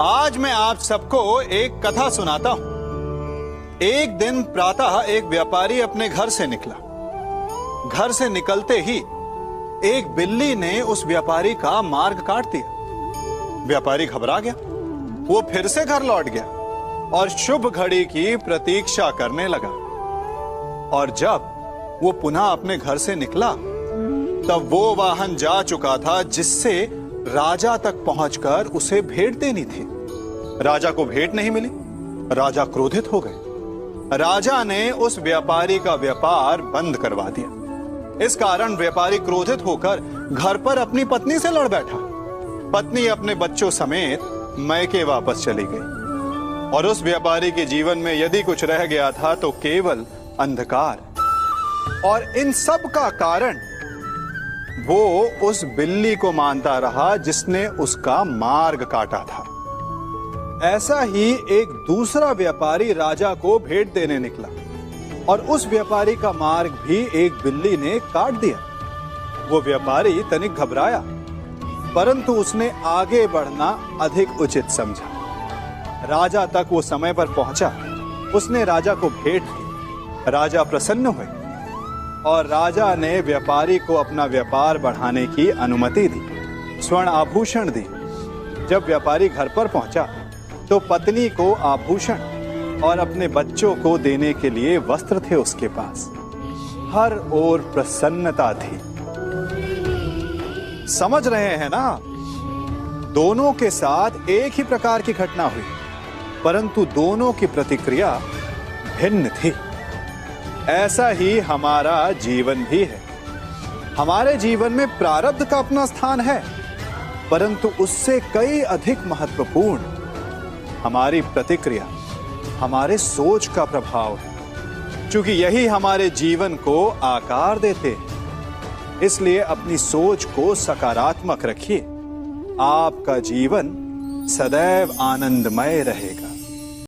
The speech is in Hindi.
आज मैं आप सबको एक कथा सुनाता हूं। एक दिन प्रातः एक व्यापारी अपने घर से निकला। घर से निकलते ही एक बिल्ली ने उस व्यापारी का मार्ग काट दिया। व्यापारी घबरा गया। वो फिर से घर लौट गया और शुभ घड़ी की प्रतीक्षा करने लगा। और जब वो पुनः अपने घर से निकला तब वो वाहन जा चुका था जिससे राजा तक पहुंचकर उसे भेंट देनी थी। राजा को भेंट नहीं मिली। राजा क्रोधित हो गए। राजा ने उस व्यापारी का व्यापार बंद करवा दिया। इस कारण व्यापारी क्रोधित होकर घर पर अपनी पत्नी से लड़ बैठा। पत्नी अपने बच्चों समेत मैके वापस चली गई और उस व्यापारी के जीवन में यदि कुछ रह गया था तो केवल अंधकार। और इन सब का कारण वो उस बिल्ली को मानता रहा जिसने उसका मार्ग काटा था। ऐसा ही एक दूसरा व्यापारी राजा को भेंट देने निकला और उस व्यापारी का मार्ग भी एक बिल्ली ने काट दिया। वो व्यापारी तनिक घबराया, परंतु उसने आगे बढ़ना अधिक उचित समझा। राजा तक वो समय पर पहुंचा। उसने राजा को भेंट दी। राजा प्रसन्न हुए और राजा ने व्यापारी को अपना व्यापार बढ़ाने की अनुमति दी, स्वर्ण आभूषण दी। जब व्यापारी घर पर पहुंचा तो पत्नी को आभूषण और अपने बच्चों को देने के लिए वस्त्र थे उसके पास। हर ओर प्रसन्नता थी। समझ रहे हैं ना? दोनों के साथ एक ही प्रकार की घटना हुई, परंतु दोनों की प्रतिक्रिया भिन्न थी। ऐसा ही हमारा जीवन भी है। हमारे जीवन में प्रारब्ध का अपना स्थान है, परंतु उससे कई अधिक महत्वपूर्ण हमारी प्रतिक्रिया, हमारे सोच का प्रभाव है, क्योंकि यही हमारे जीवन को आकार देते हैं। इसलिए अपनी सोच को सकारात्मक रखिए। आपका जीवन सदैव आनंदमय रहेगा।